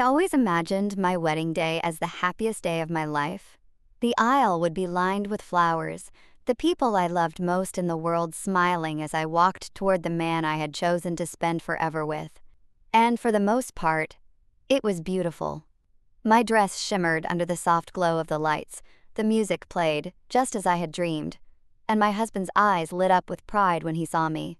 always imagined my wedding day as the happiest day of my life. The aisle would be lined with flowers, the people I loved most in the world smiling as I walked toward the man I had chosen to spend forever with. And for the most part, it was beautiful. My dress shimmered under the soft glow of the lights, the music played, just as I had dreamed, and my husband's eyes lit up with pride when he saw me.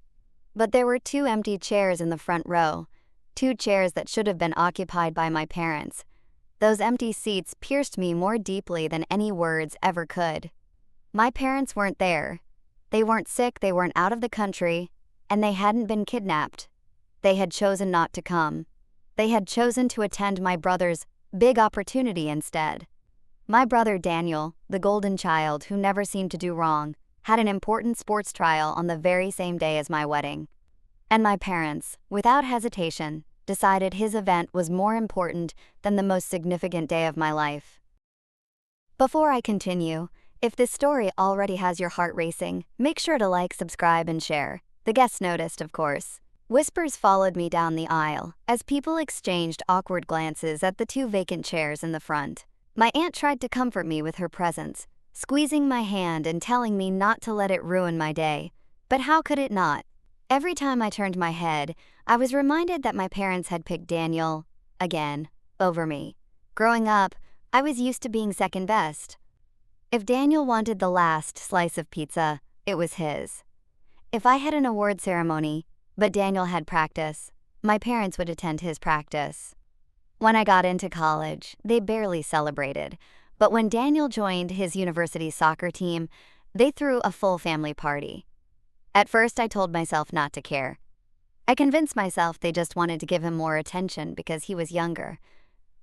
But there were 2 empty chairs in the front row, 2 chairs that should have been occupied by my parents. Those empty seats pierced me more deeply than any words ever could. My parents weren't there. They weren't sick, they weren't out of the country, and they hadn't been kidnapped. They had chosen not to come. They had chosen to attend my brother's big opportunity instead. My brother Daniel, the golden child who never seemed to do wrong, had an important sports trial on the very same day as my wedding. And my parents, without hesitation, decided his event was more important than the most significant day of my life. Before I continue, if this story already has your heart racing, make sure to like, subscribe, and share. The guests noticed, of course. Whispers followed me down the aisle as people exchanged awkward glances at the 2 vacant chairs in the front. My aunt tried to comfort me with her presence, squeezing my hand and telling me not to let it ruin my day. But how could it not? Every time I turned my head, I was reminded that my parents had picked Daniel, again, over me. Growing up, I was used to being second best. If Daniel wanted the last slice of pizza, it was his. If I had an award ceremony, but Daniel had practice, my parents would attend his practice. When I got into college, they barely celebrated, but when Daniel joined his university soccer team, they threw a full family party. At first, I told myself not to care. I convinced myself they just wanted to give him more attention because he was younger.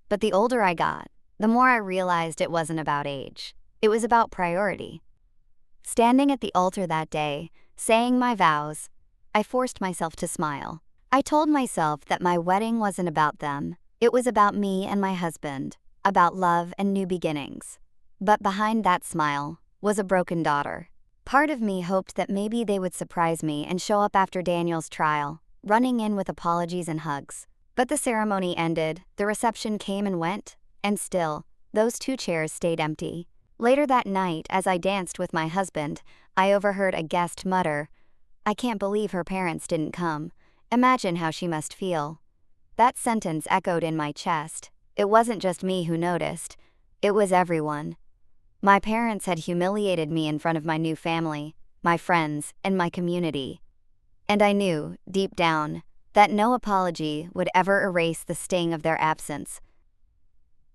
But the older I got, the more I realized it wasn't about age. It was about priority. Standing at the altar that day, saying my vows, I forced myself to smile. I told myself that my wedding wasn't about them. It was about me and my husband, about love and new beginnings. But behind that smile was a broken daughter. Part of me hoped that maybe they would surprise me and show up after Daniel's trial, running in with apologies and hugs. But the ceremony ended, the reception came and went, and still, those 2 chairs stayed empty. Later that night, as I danced with my husband, I overheard a guest mutter, "I can't believe her parents didn't come. Imagine how she must feel." That sentence echoed in my chest. It wasn't just me who noticed. It was everyone. My parents had humiliated me in front of my new family, my friends, and my community. And I knew, deep down, that no apology would ever erase the sting of their absence.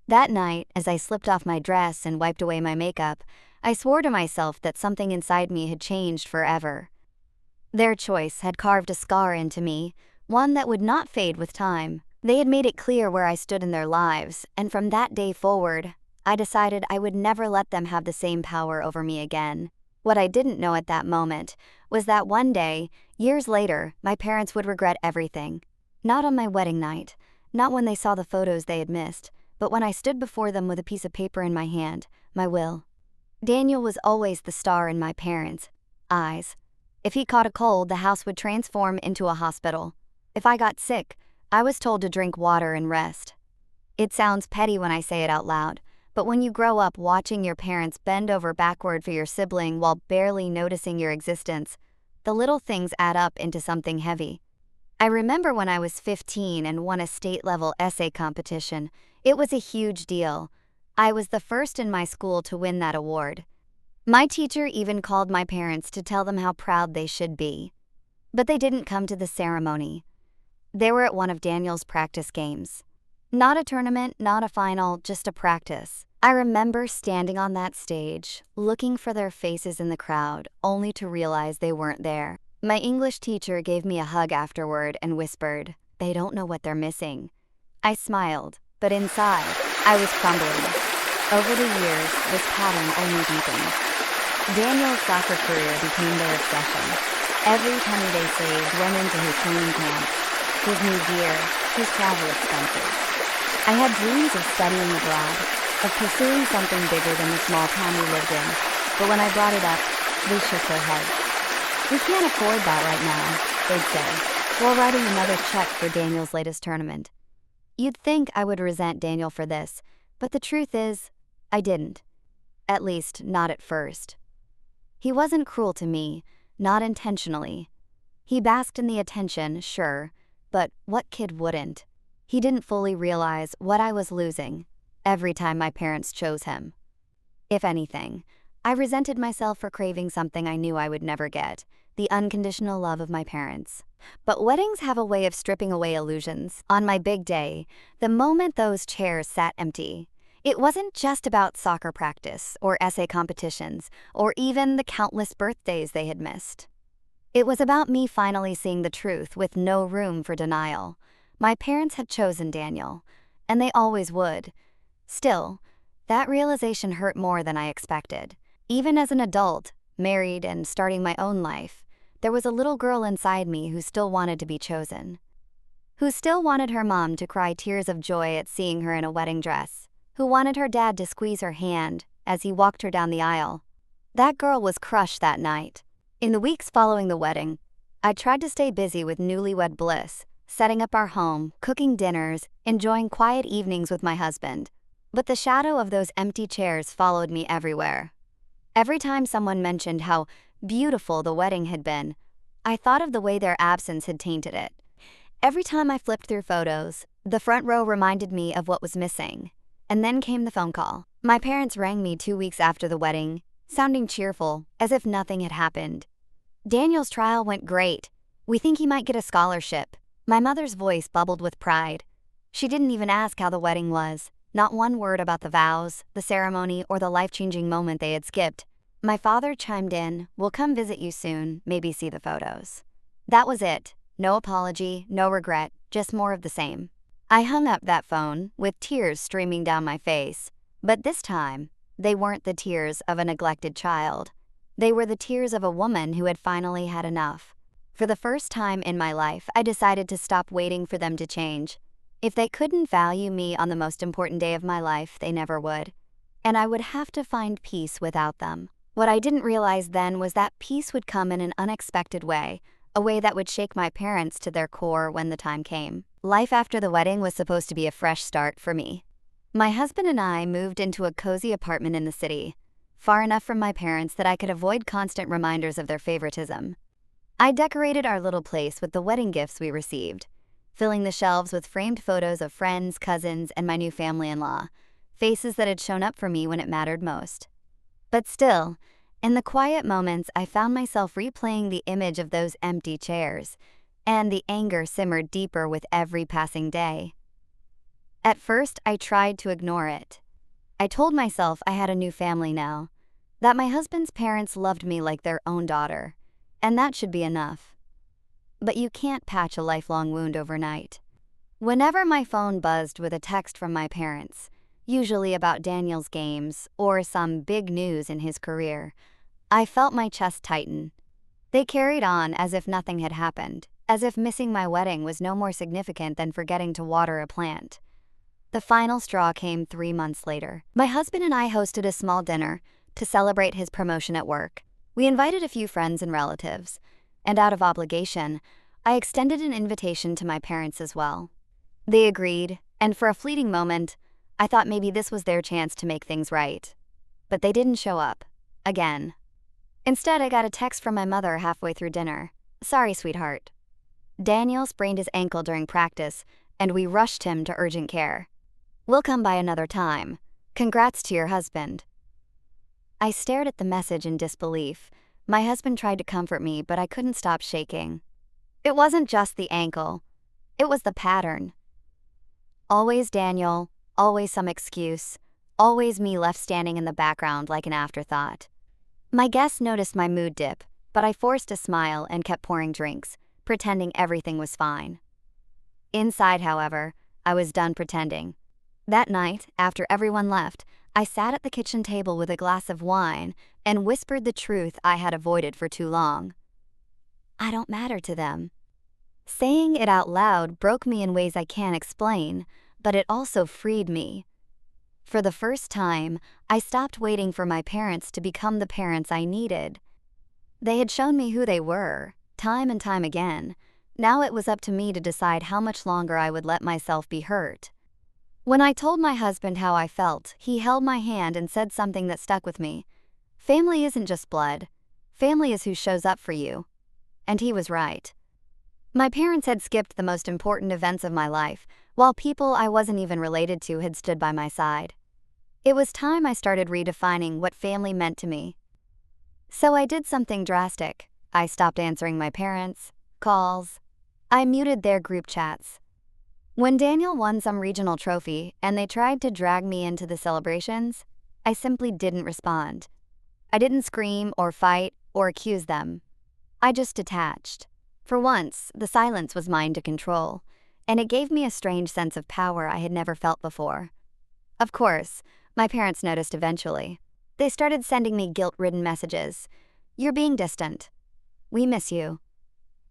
That night, as I slipped off my dress and wiped away my makeup, I swore to myself that something inside me had changed forever. Their choice had carved a scar into me, one that would not fade with time. They had made it clear where I stood in their lives, and from that day forward, I decided I would never let them have the same power over me again. What I didn't know at that moment was that one day, years later, my parents would regret everything. Not on my wedding night, not when they saw the photos they had missed, but when I stood before them with a piece of paper in my hand, my will. Daniel was always the star in my parents' eyes. If he caught a cold, the house would transform into a hospital. If I got sick, I was told to drink water and rest. It sounds petty when I say it out loud, but when you grow up watching your parents bend over backward for your sibling while barely noticing your existence, the little things add up into something heavy. I remember when I was 15 and won a state-level essay competition. It was a huge deal. I was the first in my school to win that award. My teacher even called my parents to tell them how proud they should be. But they didn't come to the ceremony. They were at one of Daniel's practice games. Not a tournament, not a final, just a practice. I remember standing on that stage, looking for their faces in the crowd, only to realize they weren't there. My English teacher gave me a hug afterward and whispered, "They don't know what they're missing." I smiled, but inside, I was crumbling. Over the years, this pattern only deepened. Daniel's soccer career became their obsession. Every penny they saved went into his training camps, his new gear, his travel expenses. I had dreams of studying abroad, of pursuing something bigger than the small town we lived in, but when I brought it up, they shook their heads. "We can't afford that right now," they'd say, while writing another check for Daniel's latest tournament. You'd think I would resent Daniel for this, but the truth is, I didn't. At least, not at first. He wasn't cruel to me, not intentionally. He basked in the attention, sure, but what kid wouldn't? He didn't fully realize what I was losing every time my parents chose him. If anything, I resented myself for craving something I knew I would never get, the unconditional love of my parents. But weddings have a way of stripping away illusions. On my big day, the moment those chairs sat empty, it wasn't just about soccer practice or essay competitions or even the countless birthdays they had missed. It was about me finally seeing the truth with no room for denial. My parents had chosen Daniel, and they always would. Still, that realization hurt more than I expected. Even as an adult, married and starting my own life, there was a little girl inside me who still wanted to be chosen. Who still wanted her mom to cry tears of joy at seeing her in a wedding dress. Who wanted her dad to squeeze her hand as he walked her down the aisle. That girl was crushed that night. In the weeks following the wedding, I tried to stay busy with newlywed bliss, setting up our home, cooking dinners, enjoying quiet evenings with my husband. But the shadow of those empty chairs followed me everywhere. Every time someone mentioned how beautiful the wedding had been, I thought of the way their absence had tainted it. Every time I flipped through photos, the front row reminded me of what was missing. And then came the phone call. My parents rang me 2 weeks after the wedding, sounding cheerful, as if nothing had happened. Daniel's trial went great. We think he might get a scholarship. My mother's voice bubbled with pride. She didn't even ask how the wedding was. Not one word about the vows, the ceremony, or the life-changing moment they had skipped. My father chimed in, "We'll come visit you soon, maybe see the photos." That was it. No apology, no regret, just more of the same. I hung up that phone, with tears streaming down my face. But this time, they weren't the tears of a neglected child. They were the tears of a woman who had finally had enough. For the first time in my life, I decided to stop waiting for them to change. If they couldn't value me on the most important day of my life, they never would. And I would have to find peace without them. What I didn't realize then was that peace would come in an unexpected way, a way that would shake my parents to their core when the time came. Life after the wedding was supposed to be a fresh start for me. My husband and I moved into a cozy apartment in the city, far enough from my parents that I could avoid constant reminders of their favoritism. I decorated our little place with the wedding gifts we received, filling the shelves with framed photos of friends, cousins, and my new family-in-law, faces that had shown up for me when it mattered most. But still, in the quiet moments, I found myself replaying the image of those empty chairs, and the anger simmered deeper with every passing day. At first, I tried to ignore it. I told myself I had a new family now, that my husband's parents loved me like their own daughter, and that should be enough. But you can't patch a lifelong wound overnight. Whenever my phone buzzed with a text from my parents, usually about Daniel's games or some big news in his career, I felt my chest tighten. They carried on as if nothing had happened, as if missing my wedding was no more significant than forgetting to water a plant. The final straw came 3 months later. My husband and I hosted a small dinner to celebrate his promotion at work. We invited a few friends and relatives, and out of obligation, I extended an invitation to my parents as well. They agreed, and for a fleeting moment, I thought maybe this was their chance to make things right. But they didn't show up. Again. Instead, I got a text from my mother halfway through dinner. "Sorry, sweetheart. Daniel sprained his ankle during practice, and we rushed him to urgent care. We'll come by another time. Congrats to your husband." I stared at the message in disbelief. My husband tried to comfort me, but I couldn't stop shaking. It wasn't just the ankle. It was the pattern. Always Daniel, always some excuse, always me left standing in the background like an afterthought. My guests noticed my mood dip, but I forced a smile and kept pouring drinks, pretending everything was fine. Inside, however, I was done pretending. That night, after everyone left, I sat at the kitchen table with a glass of wine and whispered the truth I had avoided for too long. I don't matter to them. Saying it out loud broke me in ways I can't explain, but it also freed me. For the first time, I stopped waiting for my parents to become the parents I needed. They had shown me who they were, time and time again. Now it was up to me to decide how much longer I would let myself be hurt. When I told my husband how I felt, he held my hand and said something that stuck with me. Family isn't just blood. Family is who shows up for you. And he was right. My parents had skipped the most important events of my life, while people I wasn't even related to had stood by my side. It was time I started redefining what family meant to me. So I did something drastic. I stopped answering my parents' calls. I muted their group chats. When Daniel won some regional trophy and they tried to drag me into the celebrations, I simply didn't respond. I didn't scream or fight or accuse them. I just detached. For once, the silence was mine to control, and it gave me a strange sense of power I had never felt before. Of course, my parents noticed eventually. They started sending me guilt-ridden messages. "You're being distant. We miss you.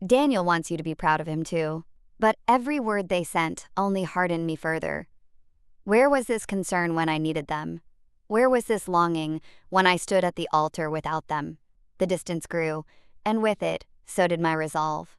Daniel wants you to be proud of him too." But every word they sent only hardened me further. Where was this concern when I needed them? Where was this longing when I stood at the altar without them? The distance grew, and with it, so did my resolve.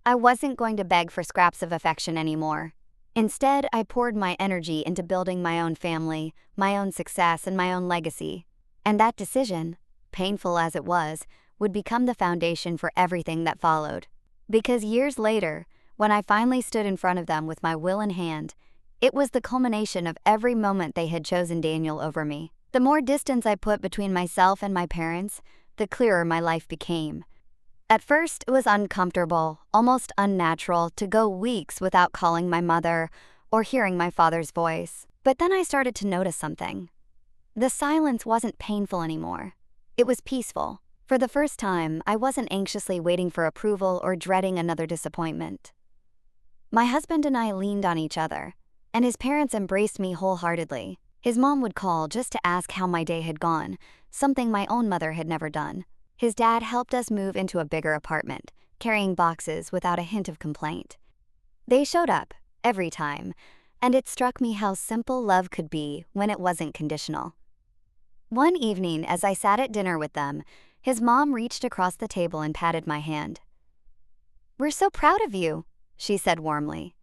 I wasn't going to beg for scraps of affection anymore. Instead, I poured my energy into building my own family, my own success, and my own legacy. And that decision, painful as it was, would become the foundation for everything that followed. Because years later, when I finally stood in front of them with my will in hand, it was the culmination of every moment they had chosen Daniel over me. The more distance I put between myself and my parents, the clearer my life became. At first, it was uncomfortable, almost unnatural, to go weeks without calling my mother or hearing my father's voice. But then I started to notice something. The silence wasn't painful anymore. It was peaceful. For the first time, I wasn't anxiously waiting for approval or dreading another disappointment. My husband and I leaned on each other, and his parents embraced me wholeheartedly. His mom would call just to ask how my day had gone, something my own mother had never done. His dad helped us move into a bigger apartment, carrying boxes without a hint of complaint. They showed up, every time, and it struck me how simple love could be when it wasn't conditional. One evening, as I sat at dinner with them, his mom reached across the table and patted my hand. "We're so proud of you," she said warmly.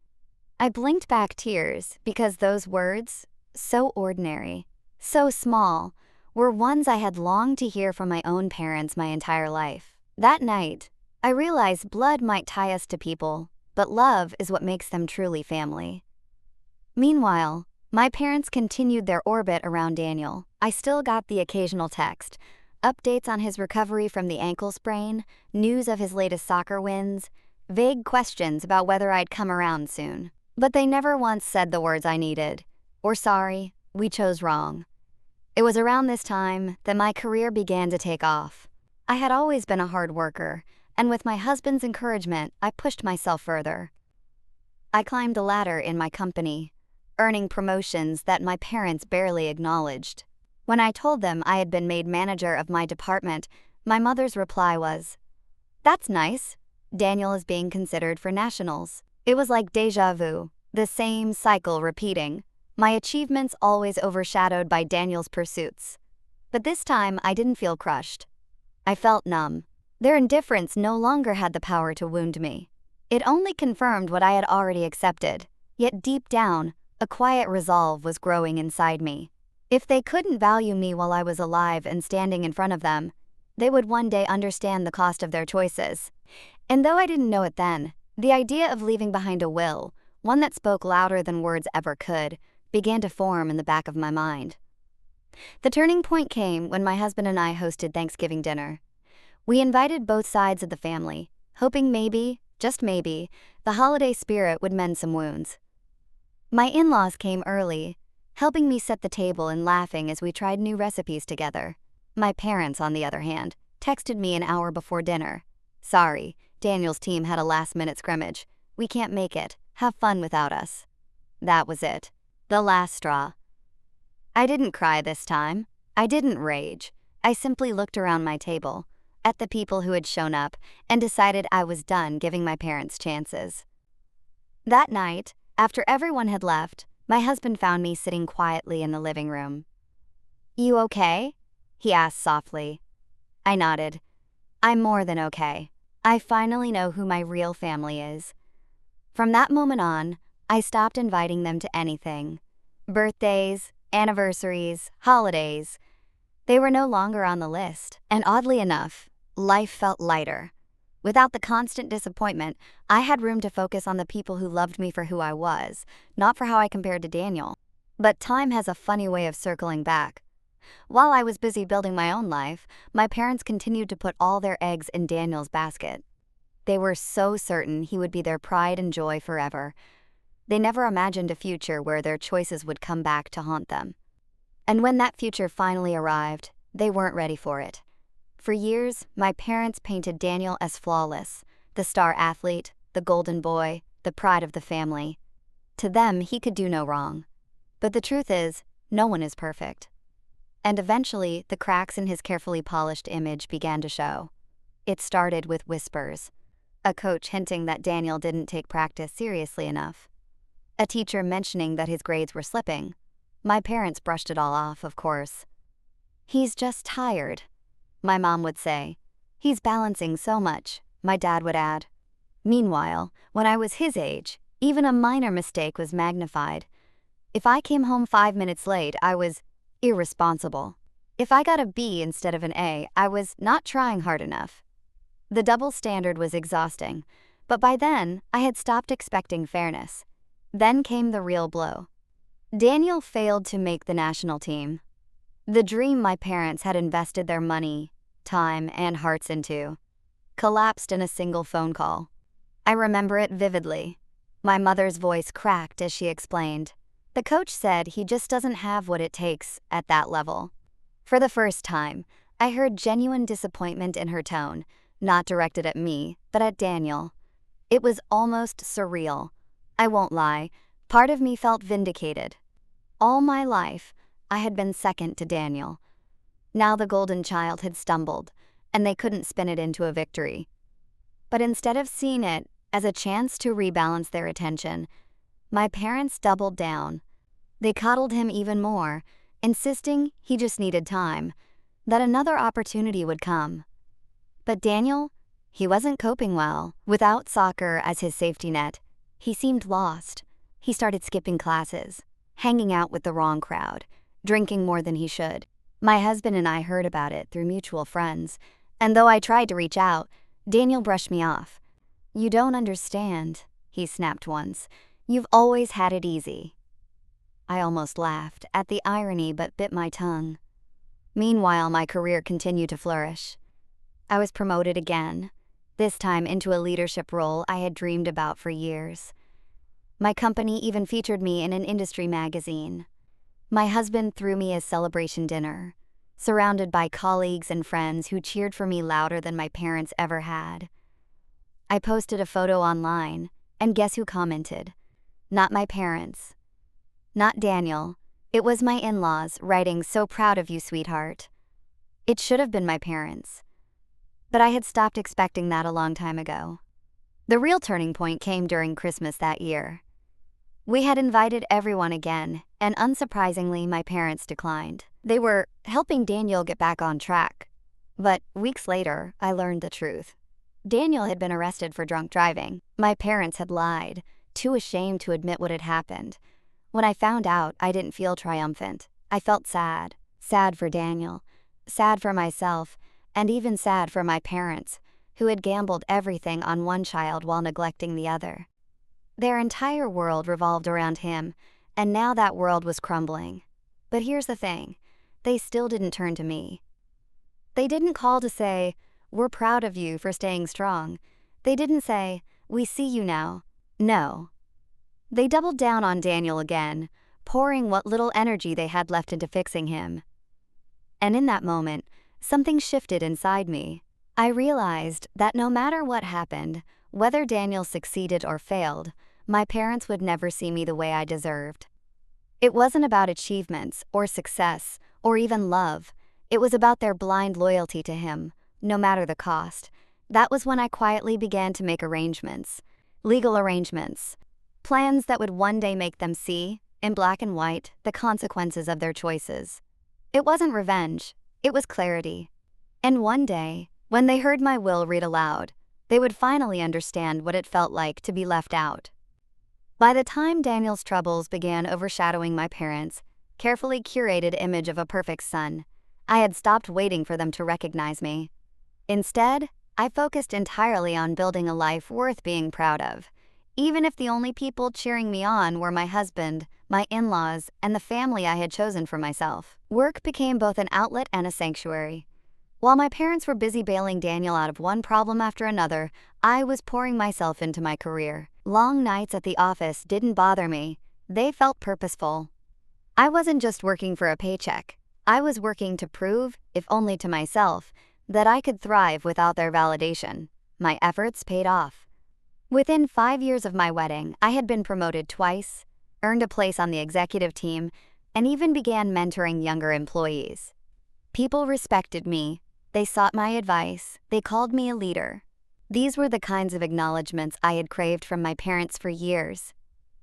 I blinked back tears because those words, so ordinary, so small, were ones I had longed to hear from my own parents my entire life. That night, I realized blood might tie us to people, but love is what makes them truly family. Meanwhile, my parents continued their orbit around Daniel. I still got the occasional text, updates on his recovery from the ankle sprain, news of his latest soccer wins, vague questions about whether I'd come around soon. But they never once said the words I needed, or "sorry, we chose wrong." It was around this time that my career began to take off. I had always been a hard worker, and with my husband's encouragement, I pushed myself further. I climbed the ladder in my company, earning promotions that my parents barely acknowledged. When I told them I had been made manager of my department, my mother's reply was, "That's nice. Daniel is being considered for nationals." It was like déjà vu, the same cycle repeating, my achievements always overshadowed by Daniel's pursuits. But this time, I didn't feel crushed. I felt numb. Their indifference no longer had the power to wound me. It only confirmed what I had already accepted. Yet deep down, a quiet resolve was growing inside me. If they couldn't value me while I was alive and standing in front of them, they would one day understand the cost of their choices. And though I didn't know it then, the idea of leaving behind a will, one that spoke louder than words ever could, began to form in the back of my mind. The turning point came when my husband and I hosted Thanksgiving dinner. We invited both sides of the family, hoping maybe, just maybe, the holiday spirit would mend some wounds. My in-laws came early, helping me set the table and laughing as we tried new recipes together. My parents, on the other hand, texted me an hour before dinner. "Sorry, Daniel's team had a last-minute scrimmage. We can't make it. Have fun without us." That was it. The last straw. I didn't cry this time. I didn't rage. I simply looked around my table, at the people who had shown up, and decided I was done giving my parents chances. That night, after everyone had left, my husband found me sitting quietly in the living room. "You okay?" he asked softly. I nodded. "I'm more than okay. I finally know who my real family is. From that moment on, I stopped inviting them to anything. Birthdays, anniversaries, holidays. They were no longer on the list, and oddly enough, life felt lighter. Without the constant disappointment, I had room to focus on the people who loved me for who I was, not for how I compared to Daniel. But time has a funny way of circling back. While I was busy building my own life, my parents continued to put all their eggs in Daniel's basket. They were so certain he would be their pride and joy forever. They never imagined a future where their choices would come back to haunt them. And when that future finally arrived, they weren't ready for it. For years, my parents painted Daniel as flawless, the star athlete, the golden boy, the pride of the family. To them, he could do no wrong. But the truth is, no one is perfect. And eventually, the cracks in his carefully polished image began to show. It started with whispers. A coach hinting that Daniel didn't take practice seriously enough. A teacher mentioning that his grades were slipping. My parents brushed it all off, of course. "He's just tired," my mom would say. "He's balancing so much," my dad would add. Meanwhile, when I was his age, even a minor mistake was magnified. If I came home 5 minutes late, I was irresponsible. If I got a B instead of an A, I was not trying hard enough. The double standard was exhausting, but by then, I had stopped expecting fairness. Then came the real blow. Daniel failed to make the national team. The dream my parents had invested their money, time, and hearts into collapsed in a single phone call. I remember it vividly. My mother's voice cracked as she explained. The coach said he just doesn't have what it takes at that level. For the first time, I heard genuine disappointment in her tone, not directed at me, but at Daniel. It was almost surreal. I won't lie, part of me felt vindicated. All my life, I had been second to Daniel. Now the golden child had stumbled, and they couldn't spin it into a victory. But instead of seeing it as a chance to rebalance their attention, my parents doubled down. They coddled him even more, insisting he just needed time, that another opportunity would come. But Daniel, he wasn't coping well. Without soccer as his safety net, he seemed lost. He started skipping classes, hanging out with the wrong crowd, drinking more than he should. My husband and I heard about it through mutual friends, and though I tried to reach out, Daniel brushed me off. "You don't understand," he snapped once. "You've always had it easy." I almost laughed at the irony but bit my tongue. Meanwhile, my career continued to flourish. I was promoted again, this time into a leadership role I had dreamed about for years. My company even featured me in an industry magazine. My husband threw me a celebration dinner, surrounded by colleagues and friends who cheered for me louder than my parents ever had. I posted a photo online, and guess who commented? Not my parents. Not Daniel. It was my in-laws writing, "So proud of you, sweetheart." It should have been my parents. But I had stopped expecting that a long time ago. The real turning point came during Christmas that year. We had invited everyone again, and unsurprisingly, my parents declined. They were helping Daniel get back on track. But weeks later, I learned the truth. Daniel had been arrested for drunk driving. My parents had lied, too ashamed to admit what had happened. When I found out, I didn't feel triumphant. I felt sad. Sad for Daniel, sad for myself, and even sad for my parents, who had gambled everything on one child while neglecting the other. Their entire world revolved around him, and now that world was crumbling. But here's the thing, they still didn't turn to me. They didn't call to say, "We're proud of you for staying strong." They didn't say, "We see you now." No. They doubled down on Daniel again, pouring what little energy they had left into fixing him. And in that moment, something shifted inside me. I realized that no matter what happened, whether Daniel succeeded or failed, my parents would never see me the way I deserved. It wasn't about achievements or success or even love. It was about their blind loyalty to him, no matter the cost. That was when I quietly began to make arrangements, legal arrangements, plans that would one day make them see, in black and white, the consequences of their choices. It wasn't revenge, it was clarity. And one day, when they heard my will read aloud, They would finally understand what it felt like to be left out. By the time Daniel's troubles began overshadowing my parents' carefully curated image of a perfect son, I had stopped waiting for them to recognize me. Instead, I focused entirely on building a life worth being proud of, even if the only people cheering me on were my husband, my in-laws, and the family I had chosen for myself. Work became both an outlet and a sanctuary. While my parents were busy bailing Daniel out of one problem after another, I was pouring myself into my career. Long nights at the office didn't bother me. They felt purposeful. I wasn't just working for a paycheck. I was working to prove, if only to myself, that I could thrive without their validation. My efforts paid off. Within 5 years of my wedding, I had been promoted twice, earned a place on the executive team, and even began mentoring younger employees. People respected me. They sought my advice. They called me a leader. These were the kinds of acknowledgments I had craved from my parents for years.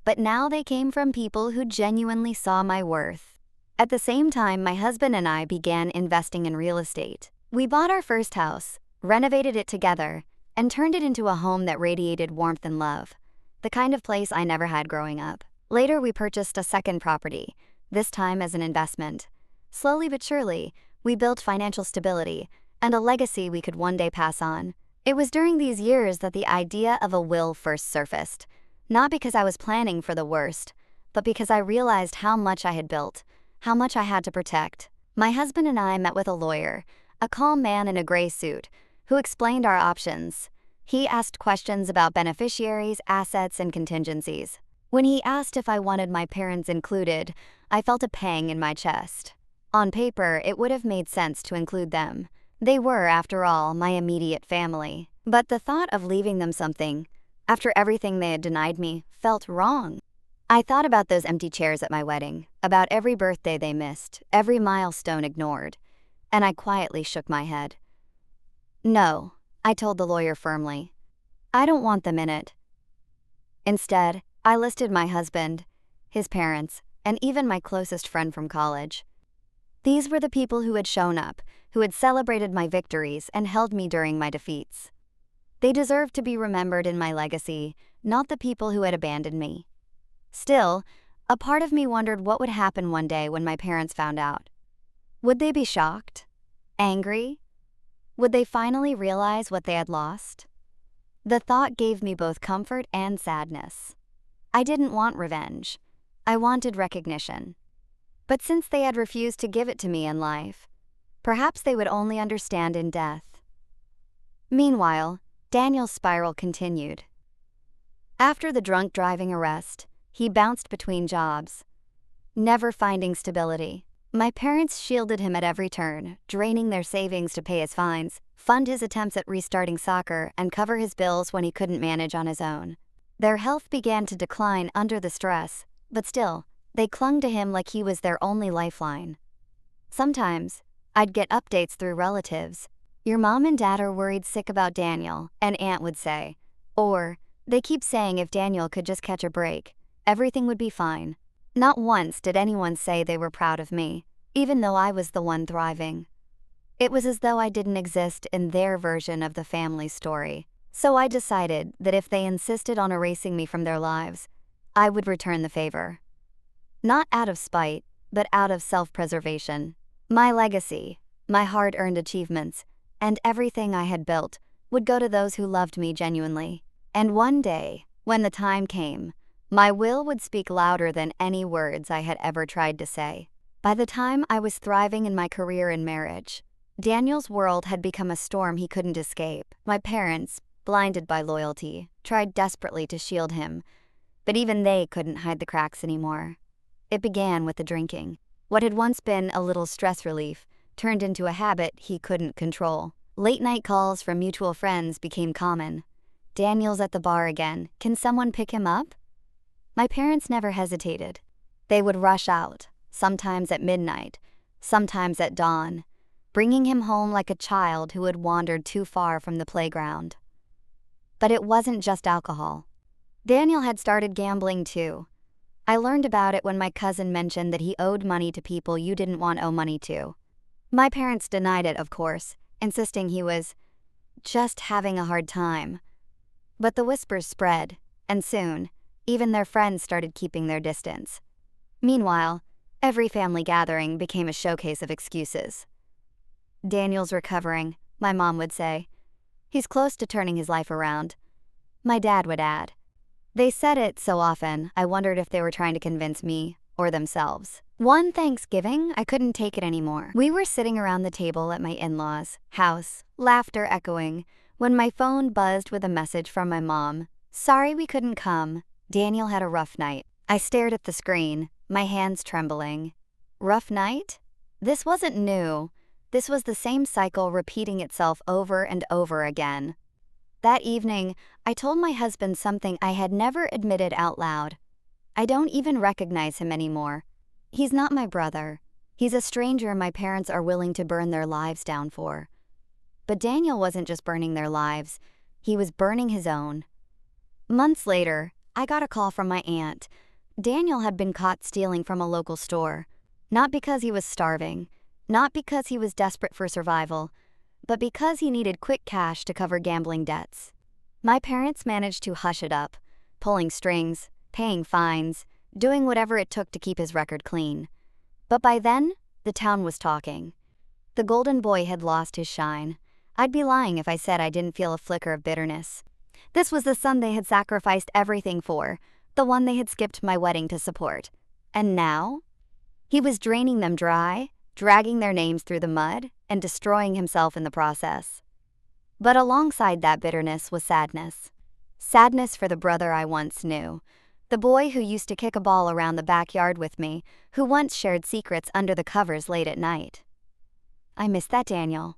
But now they came from people who genuinely saw my worth. At the same time, my husband and I began investing in real estate. We bought our first house, renovated it together, and turned it into a home that radiated warmth and love, the kind of place I never had growing up. Later, we purchased a second property, this time as an investment. Slowly but surely, we built financial stability and a legacy we could one day pass on. It was during these years that the idea of a will first surfaced, not because I was planning for the worst, but because I realized how much I had built, how much I had to protect. My husband and I met with a lawyer, a calm man in a gray suit, who explained our options. He asked questions about beneficiaries, assets, and contingencies. When he asked if I wanted my parents included, I felt a pang in my chest. On paper, it would have made sense to include them. They were, after all, my immediate family. But the thought of leaving them something, after everything they had denied me, felt wrong. I thought about those empty chairs at my wedding, about every birthday they missed, every milestone ignored, and I quietly shook my head. No, I told the lawyer firmly. I don't want them in it. Instead, I listed my husband, his parents, and even my closest friend from college. These were the people who had shown up, who had celebrated my victories and held me during my defeats. They deserved to be remembered in my legacy, not the people who had abandoned me. Still, a part of me wondered what would happen one day when my parents found out. Would they be shocked? Angry? Would they finally realize what they had lost? The thought gave me both comfort and sadness. I didn't want revenge. I wanted recognition. But since they had refused to give it to me in life, perhaps they would only understand in death. Meanwhile, Daniel's spiral continued. After the drunk driving arrest, he bounced between jobs, never finding stability. My parents shielded him at every turn, draining their savings to pay his fines, fund his attempts at restarting soccer, and cover his bills when he couldn't manage on his own. Their health began to decline under the stress, but still, they clung to him like he was their only lifeline. Sometimes, I'd get updates through relatives. Your mom and dad are worried sick about Daniel, an aunt would say. Or, they keep saying if Daniel could just catch a break, everything would be fine. Not once did anyone say they were proud of me, even though I was the one thriving. It was as though I didn't exist in their version of the family story. So I decided that if they insisted on erasing me from their lives, I would return the favor. Not out of spite, but out of self-preservation. My legacy, my hard-earned achievements, and everything I had built would go to those who loved me genuinely. And one day, when the time came, my will would speak louder than any words I had ever tried to say. By the time I was thriving in my career and marriage, Daniel's world had become a storm he couldn't escape. My parents, blinded by loyalty, tried desperately to shield him, but even they couldn't hide the cracks anymore. It began with the drinking. What had once been a little stress relief turned into a habit he couldn't control. Late-night calls from mutual friends became common. Daniel's at the bar again. Can someone pick him up? My parents never hesitated. They would rush out, sometimes at midnight, sometimes at dawn, bringing him home like a child who had wandered too far from the playground. But it wasn't just alcohol. Daniel had started gambling too. I learned about it when my cousin mentioned that he owed money to people you didn't want to owe money to. My parents denied it, of course, insisting he was just having a hard time. But the whispers spread, and soon, even their friends started keeping their distance. Meanwhile, every family gathering became a showcase of excuses. "Daniel's recovering," my mom would say. "He's close to turning his life around," my dad would add. They said it so often, I wondered if they were trying to convince me or themselves. One Thanksgiving, I couldn't take it anymore. We were sitting around the table at my in-laws' house, laughter echoing, when my phone buzzed with a message from my mom. "Sorry we couldn't come. Daniel had a rough night." I stared at the screen, my hands trembling. Rough night? This wasn't new. This was the same cycle repeating itself over and over again. That evening, I told my husband something I had never admitted out loud. I don't even recognize him anymore. He's not my brother. He's a stranger my parents are willing to burn their lives down for. But Daniel wasn't just burning their lives, he was burning his own. Months later, I got a call from my aunt. Daniel had been caught stealing from a local store. Not because he was starving, not because he was desperate for survival, but because he needed quick cash to cover gambling debts. My parents managed to hush it up, pulling strings, paying fines, doing whatever it took to keep his record clean. But by then, the town was talking. The golden boy had lost his shine. I'd be lying if I said I didn't feel a flicker of bitterness. This was the son they had sacrificed everything for, the one they had skipped my wedding to support. And now? He was draining them dry, dragging their names through the mud, and destroying himself in the process. But alongside that bitterness was sadness. Sadness for the brother I once knew. The boy who used to kick a ball around the backyard with me, who once shared secrets under the covers late at night. I missed that Daniel.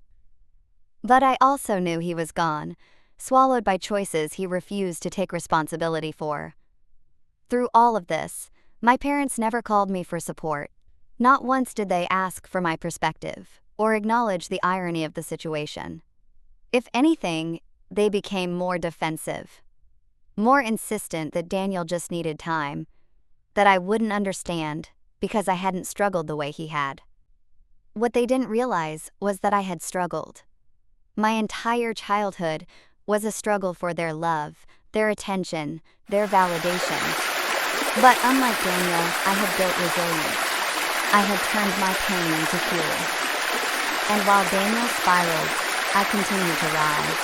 But I also knew he was gone, swallowed by choices he refused to take responsibility for. Through all of this, my parents never called me for support. Not once did they ask for my perspective, or acknowledge the irony of the situation. If anything, they became more defensive. More insistent that Daniel just needed time, that I wouldn't understand because I hadn't struggled the way he had. What they didn't realize was that I had struggled. My entire childhood was a struggle for their love, their attention, their validation. But unlike Daniel, I had built resilience. I had turned my pain into fuel. And while Daniel spiraled, I continued to rise.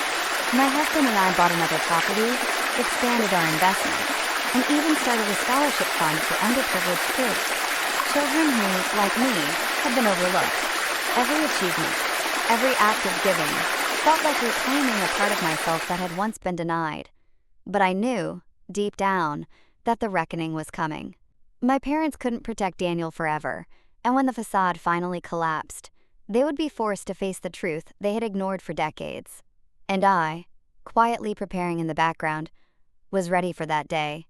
My husband and I bought another property, expanded our investments, and even started a scholarship fund for underprivileged kids. Children who, like me, had been overlooked. Every achievement, every act of giving, felt like reclaiming a part of myself that had once been denied. But I knew, deep down, that the reckoning was coming. My parents couldn't protect Daniel forever, and when the facade finally collapsed, they would be forced to face the truth they had ignored for decades. And I, quietly preparing in the background, was ready for that day.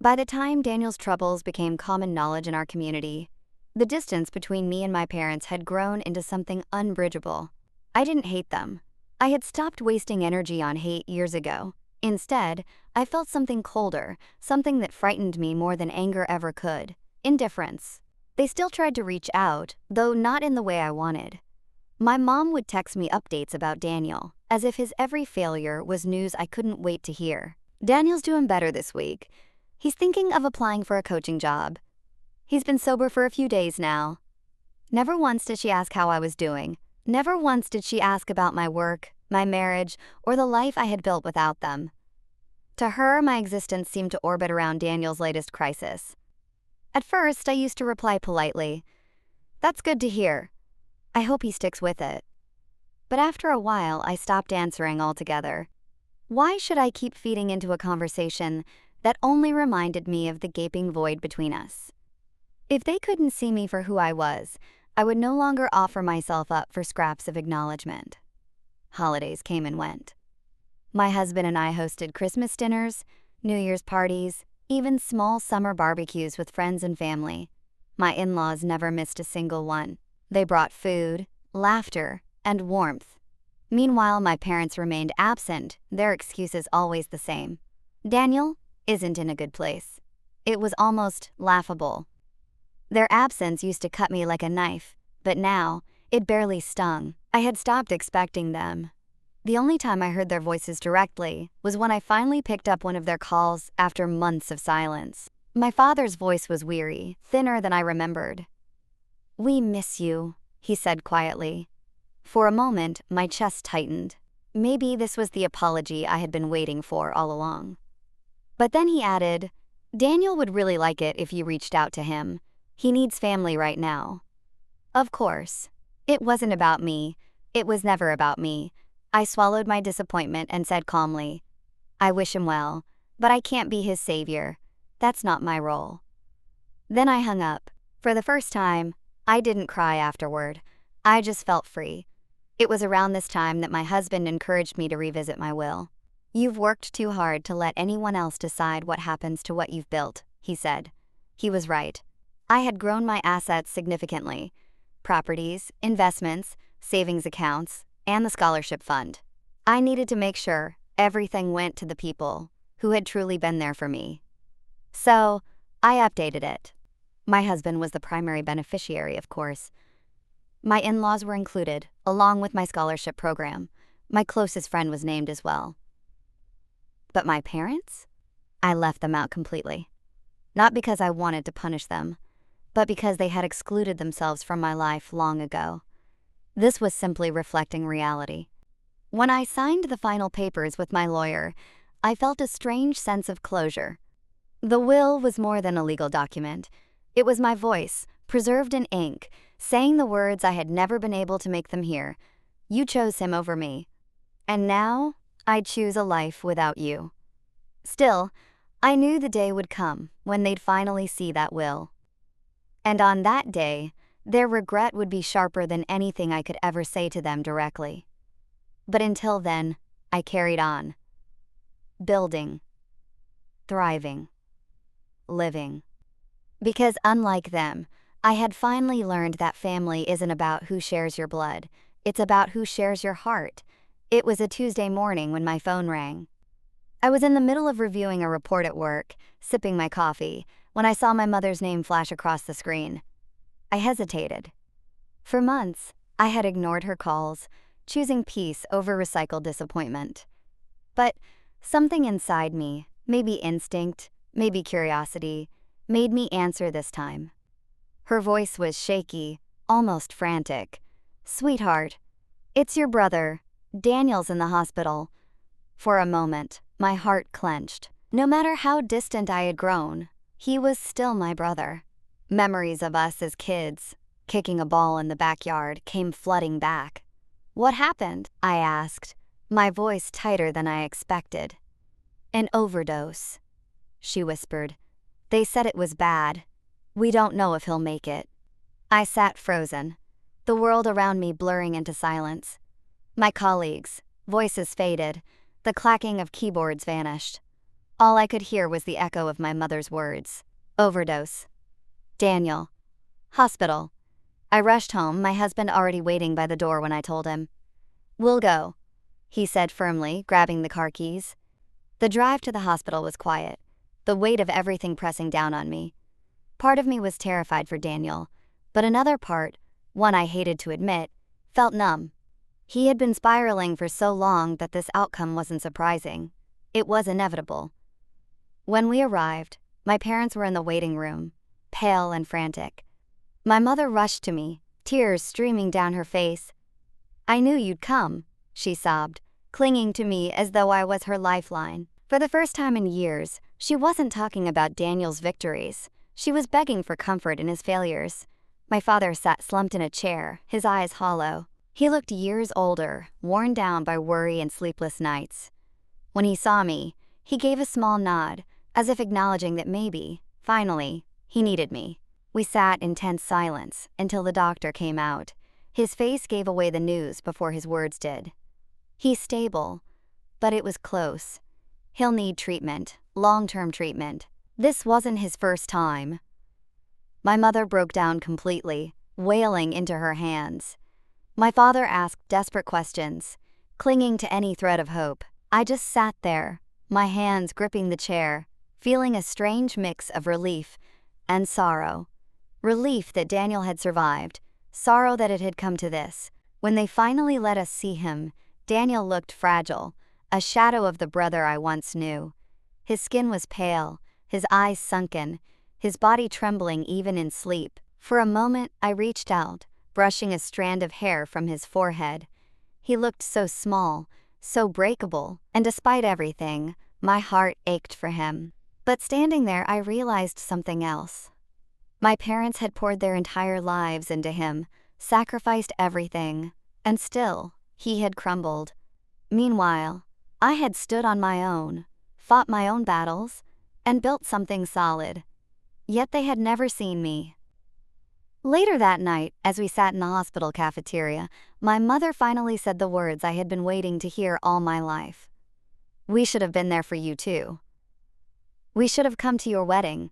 By the time Daniel's troubles became common knowledge in our community, the distance between me and my parents had grown into something unbridgeable. I didn't hate them. I had stopped wasting energy on hate years ago. Instead, I felt something colder, something that frightened me more than anger ever could. Indifference. They still tried to reach out, though not in the way I wanted. My mom would text me updates about Daniel, as if his every failure was news I couldn't wait to hear. "Daniel's doing better this week. He's thinking of applying for a coaching job. He's been sober for a few days now." Never once did she ask how I was doing. Never once did she ask about my work, my marriage, or the life I had built without them. To her, my existence seemed to orbit around Daniel's latest crisis. At first, I used to reply politely, "That's good to hear. I hope he sticks with it." But after a while, I stopped answering altogether. Why should I keep feeding into a conversation that only reminded me of the gaping void between us? If they couldn't see me for who I was, I would no longer offer myself up for scraps of acknowledgement. Holidays came and went. My husband and I hosted Christmas dinners, New Year's parties, even small summer barbecues with friends and family. My in-laws never missed a single one. They brought food, laughter, and warmth. Meanwhile, my parents remained absent, their excuses always the same. "Daniel isn't in a good place." It was almost laughable. Their absence used to cut me like a knife, but now, it barely stung. I had stopped expecting them. The only time I heard their voices directly was when I finally picked up one of their calls after months of silence. My father's voice was weary, thinner than I remembered. "We miss you," he said quietly. For a moment, my chest tightened. Maybe this was the apology I had been waiting for all along. But then he added, "Daniel would really like it if you reached out to him. He needs family right now." Of course. It wasn't about me. It was never about me. I swallowed my disappointment and said calmly, "I wish him well, but I can't be his savior. That's not my role." Then I hung up. For the first time, I didn't cry afterward. I just felt free. It was around this time that my husband encouraged me to revisit my will. "You've worked too hard to let anyone else decide what happens to what you've built," he said. He was right. I had grown my assets significantly. Properties, investments, savings accounts, and the scholarship fund. I needed to make sure everything went to the people who had truly been there for me. So, I updated it. My husband was the primary beneficiary, of course. My in-laws were included, along with my scholarship program. My closest friend was named as well. But my parents? I left them out completely. Not because I wanted to punish them, but because they had excluded themselves from my life long ago. This was simply reflecting reality. When I signed the final papers with my lawyer, I felt a strange sense of closure. The will was more than a legal document. It was my voice, preserved in ink, saying the words I had never been able to make them hear. "You chose him over me. And now, I choose a life without you." Still, I knew the day would come when they'd finally see that will. And on that day, their regret would be sharper than anything I could ever say to them directly. But until then, I carried on. Building. Thriving. Living. Because unlike them, I had finally learned that family isn't about who shares your blood. It's about who shares your heart. It was a Tuesday morning when my phone rang. I was in the middle of reviewing a report at work, sipping my coffee, when I saw my mother's name flash across the screen. I hesitated. For months, I had ignored her calls, choosing peace over recycled disappointment. But something inside me, maybe instinct, maybe curiosity, made me answer this time. Her voice was shaky, almost frantic. "Sweetheart, it's your brother. Daniel's in the hospital." For a moment, my heart clenched. No matter how distant I had grown, he was still my brother. Memories of us as kids, kicking a ball in the backyard, came flooding back. "What happened?" I asked, my voice tighter than I expected. "An overdose," she whispered. "They said it was bad. We don't know if he'll make it." I sat frozen, the world around me blurring into silence. My colleagues' voices faded, the clacking of keyboards vanished. All I could hear was the echo of my mother's words. Overdose. Daniel. Hospital. I rushed home, my husband already waiting by the door when I told him. "We'll go," he said firmly, grabbing the car keys. The drive to the hospital was quiet, the weight of everything pressing down on me. Part of me was terrified for Daniel, but another part, one I hated to admit, felt numb. He had been spiraling for so long that this outcome wasn't surprising. It was inevitable. When we arrived, my parents were in the waiting room, pale and frantic. My mother rushed to me, tears streaming down her face. "I knew you'd come," she sobbed, clinging to me as though I was her lifeline. For the first time in years, she wasn't talking about Daniel's victories. She was begging for comfort in his failures. My father sat slumped in a chair, his eyes hollow. He looked years older, worn down by worry and sleepless nights. When he saw me, he gave a small nod, as if acknowledging that maybe, finally, he needed me. We sat in tense silence until the doctor came out. His face gave away the news before his words did. "He's stable, but it was close. He'll need treatment, long-term treatment." This wasn't his first time. My mother broke down completely, wailing into her hands. My father asked desperate questions, clinging to any thread of hope. I just sat there, my hands gripping the chair, feeling a strange mix of relief and sorrow. Relief that Daniel had survived, sorrow that it had come to this. When they finally let us see him, Daniel looked fragile, a shadow of the brother I once knew. His skin was pale, his eyes sunken, his body trembling even in sleep. For a moment, I reached out, brushing a strand of hair from his forehead. He looked so small, so breakable, and despite everything, my heart ached for him. But standing there, I realized something else. My parents had poured their entire lives into him, sacrificed everything, and still, he had crumbled. Meanwhile, I had stood on my own, fought my own battles, and built something solid. Yet they had never seen me. Later that night, as we sat in the hospital cafeteria, my mother finally said the words I had been waiting to hear all my life. "We should have been there for you too. We should have come to your wedding.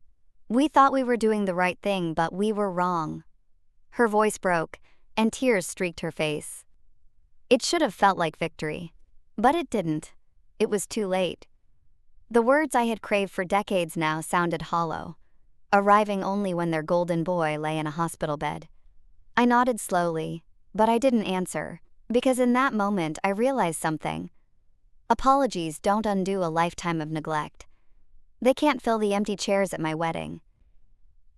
We thought we were doing the right thing, but we were wrong." Her voice broke, and tears streaked her face. It should have felt like victory. But it didn't. It was too late. The words I had craved for decades now sounded hollow, arriving only when their golden boy lay in a hospital bed. I nodded slowly, but I didn't answer, because in that moment I realized something. Apologies don't undo a lifetime of neglect. They can't fill the empty chairs at my wedding.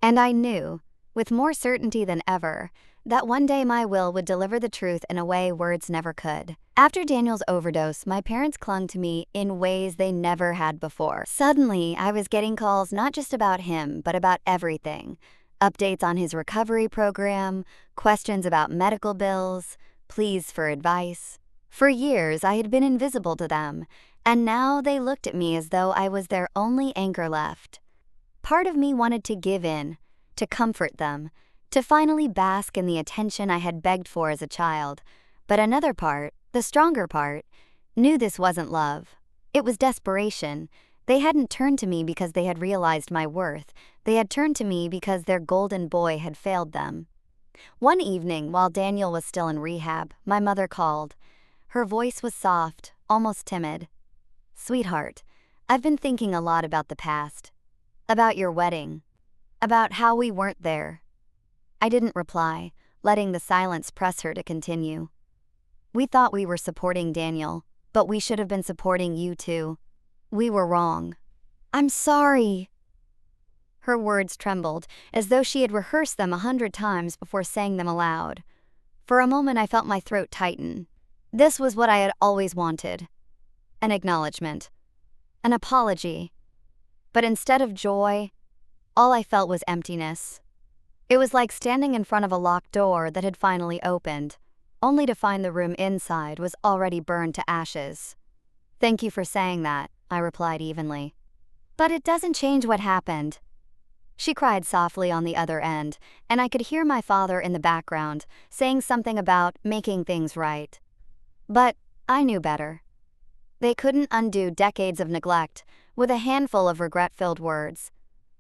And I knew, with more certainty than ever, that one day my will would deliver the truth in a way words never could. After Daniel's overdose, my parents clung to me in ways they never had before. Suddenly, I was getting calls not just about him, but about everything. Updates on his recovery program, questions about medical bills, pleas for advice. For years, I had been invisible to them, and now they looked at me as though I was their only anchor left. Part of me wanted to give in, to comfort them, to finally bask in the attention I had begged for as a child. But another part, the stronger part, knew this wasn't love. It was desperation. They hadn't turned to me because they had realized my worth. They had turned to me because their golden boy had failed them. One evening, while Daniel was still in rehab, my mother called. Her voice was soft, almost timid. "Sweetheart, I've been thinking a lot about the past. About your wedding. About how we weren't there." I didn't reply, letting the silence press her to continue. "We thought we were supporting Daniel, but we should have been supporting you too. We were wrong." "I'm sorry." Her words trembled, as though she had rehearsed them 100 times before saying them aloud. For a moment I felt my throat tighten. This was what I had always wanted. An acknowledgement. An apology. But instead of joy, all I felt was emptiness. It was like standing in front of a locked door that had finally opened, only to find the room inside was already burned to ashes. "Thank you for saying that," I replied evenly. "But it doesn't change what happened." She cried softly on the other end, and I could hear my father in the background, saying something about making things right. But I knew better. They couldn't undo decades of neglect with a handful of regret-filled words.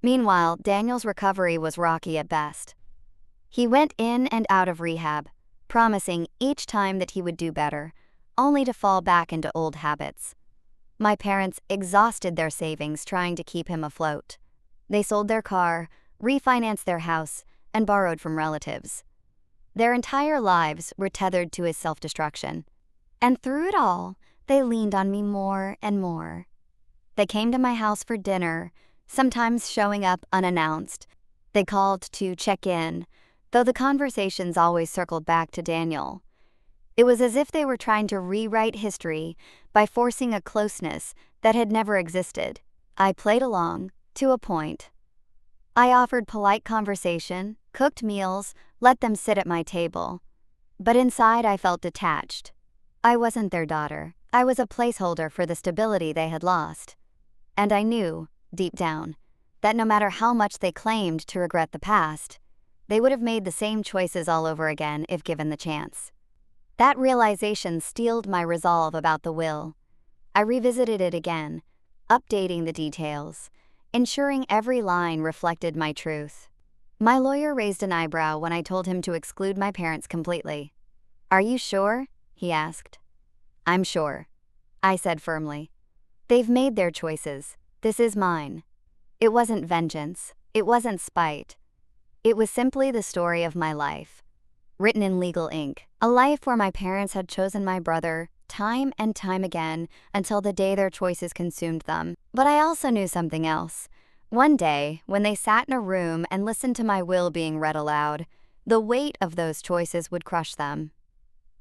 Meanwhile, Daniel's recovery was rocky at best. He went in and out of rehab, promising each time that he would do better, only to fall back into old habits. My parents exhausted their savings trying to keep him afloat. They sold their car, refinanced their house, and borrowed from relatives. Their entire lives were tethered to his self-destruction. And through it all, they leaned on me more and more. They came to my house for dinner, sometimes showing up unannounced. They called to check in, though the conversations always circled back to Daniel. It was as if they were trying to rewrite history by forcing a closeness that had never existed. I played along, to a point. I offered polite conversation, cooked meals, let them sit at my table. But inside I felt detached. I wasn't their daughter. I was a placeholder for the stability they had lost. And I knew, deep down, that no matter how much they claimed to regret the past, they would have made the same choices all over again if given the chance. That realization steeled my resolve about the will. I revisited it again, updating the details, ensuring every line reflected my truth. My lawyer raised an eyebrow when I told him to exclude my parents completely. "Are you sure?" he asked. "I'm sure," I said firmly. "They've made their choices. This is mine." It wasn't vengeance. It wasn't spite. It was simply the story of my life, written in legal ink. A life where my parents had chosen my brother, time and time again until the day their choices consumed them. But I also knew something else. One day, when they sat in a room and listened to my will being read aloud, the weight of those choices would crush them.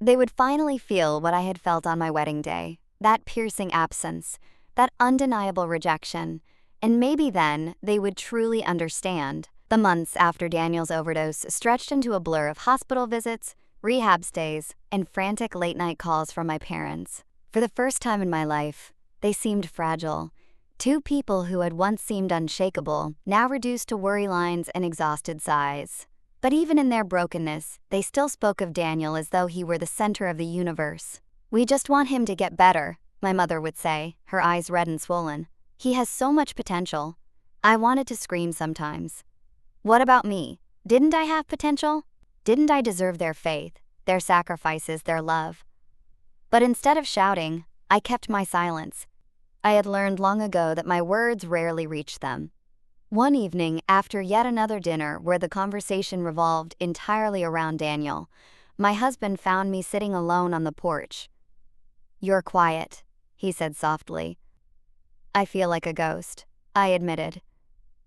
They would finally feel what I had felt on my wedding day, that piercing absence, that undeniable rejection, and maybe then they would truly understand. The months after Daniel's overdose stretched into a blur of hospital visits, rehab stays, and frantic late-night calls from my parents. For the first time in my life, they seemed fragile. Two people who had once seemed unshakable, now reduced to worry lines and exhausted sighs. But even in their brokenness, they still spoke of Daniel as though he were the center of the universe. "We just want him to get better," my mother would say, her eyes red and swollen. "He has so much potential." I wanted to scream sometimes. What about me? Didn't I have potential? Didn't I deserve their faith, their sacrifices, their love? But instead of shouting, I kept my silence. I had learned long ago that my words rarely reached them. One evening, after yet another dinner where the conversation revolved entirely around Daniel, my husband found me sitting alone on the porch. "You're quiet," he said softly. "I feel like a ghost," I admitted.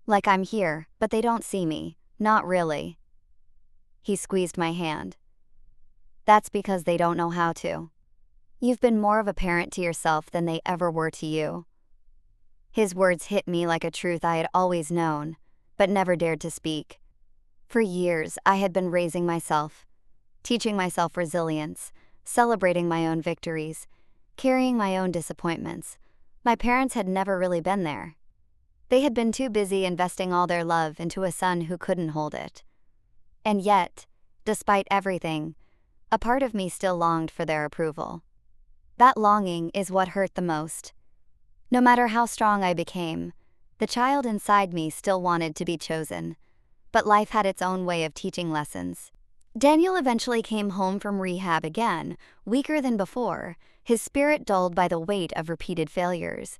"Like I'm here, but they don't see me. Not really." He squeezed my hand. "That's because they don't know how to. You've been more of a parent to yourself than they ever were to you." His words hit me like a truth I had always known, but never dared to speak. For years, I had been raising myself, teaching myself resilience, celebrating my own victories, carrying my own disappointments. My parents had never really been there. They had been too busy investing all their love into a son who couldn't hold it. And yet, despite everything, a part of me still longed for their approval. That longing is what hurt the most. No matter how strong I became, the child inside me still wanted to be chosen. But life had its own way of teaching lessons. Daniel eventually came home from rehab again, weaker than before, his spirit dulled by the weight of repeated failures.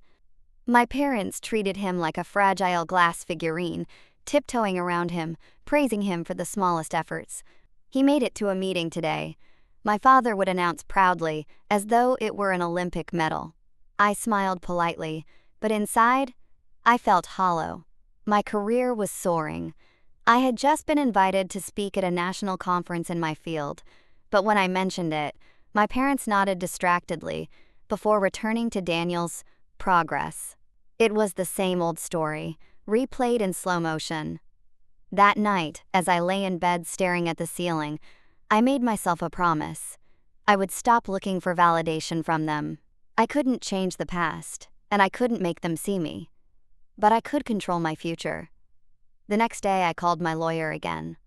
My parents treated him like a fragile glass figurine, tiptoeing around him, praising him for the smallest efforts. "He made it to a meeting today," my father would announce proudly, as though it were an Olympic medal. I smiled politely, but inside, I felt hollow. My career was soaring. I had just been invited to speak at a national conference in my field, but when I mentioned it, my parents nodded distractedly before returning to Daniel's progress. It was the same old story, replayed in slow motion. That night, as I lay in bed staring at the ceiling, I made myself a promise. I would stop looking for validation from them. I couldn't change the past, and I couldn't make them see me. But I could control my future. The next day I called my lawyer again.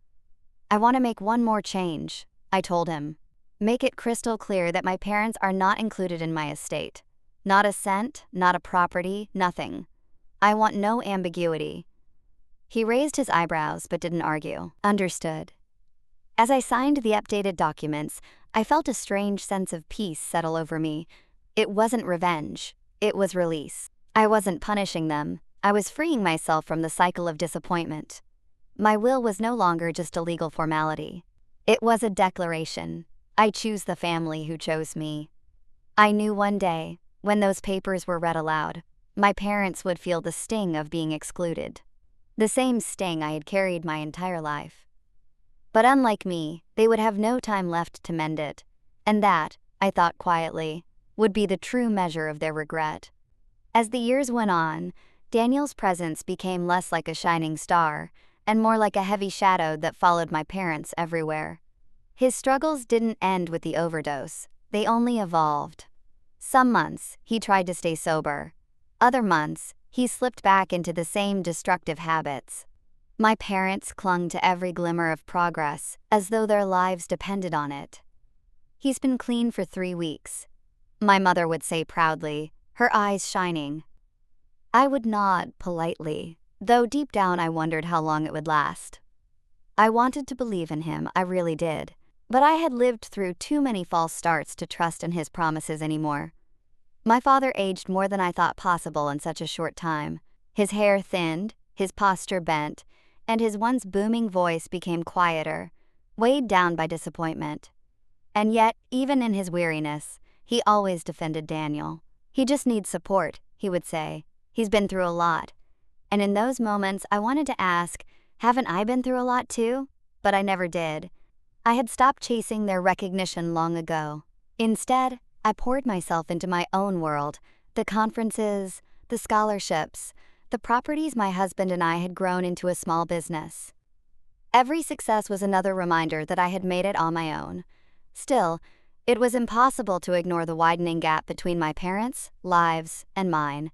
"I want to make one more change," I told him. "Make it crystal clear that my parents are not included in my estate. Not a cent, not a property, nothing. I want no ambiguity." He raised his eyebrows but didn't argue. "Understood." As I signed the updated documents, I felt a strange sense of peace settle over me. It wasn't revenge, it was release. I wasn't punishing them, I was freeing myself from the cycle of disappointment. My will was no longer just a legal formality. It was a declaration. I choose the family who chose me. I knew one day, when those papers were read aloud, my parents would feel the sting of being excluded. The same sting I had carried my entire life. But unlike me, they would have no time left to mend it. And that, I thought quietly, would be the true measure of their regret. As the years went on, Daniel's presence became less like a shining star, and more like a heavy shadow that followed my parents everywhere. His struggles didn't end with the overdose, they only evolved. Some months, he tried to stay sober. Other months, he slipped back into the same destructive habits. My parents clung to every glimmer of progress, as though their lives depended on it. "He's been clean for 3 weeks," my mother would say proudly, her eyes shining. I would nod politely, though deep down I wondered how long it would last. I wanted to believe in him, I really did, but I had lived through too many false starts to trust in his promises anymore. My father aged more than I thought possible in such a short time. His hair thinned, his posture bent, and his once booming voice became quieter, weighed down by disappointment. And yet, even in his weariness, He always defended Daniel. "He just needs support," he would say. "He's been through a lot." And in those moments, I wanted to ask, haven't I been through a lot too? But I never did. I had stopped chasing their recognition long ago. Instead, I poured myself into my own world, the conferences, the scholarships, the properties my husband and I had grown into a small business. Every success was another reminder that I had made it on my own. Still, it was impossible to ignore the widening gap between my parents' lives and mine.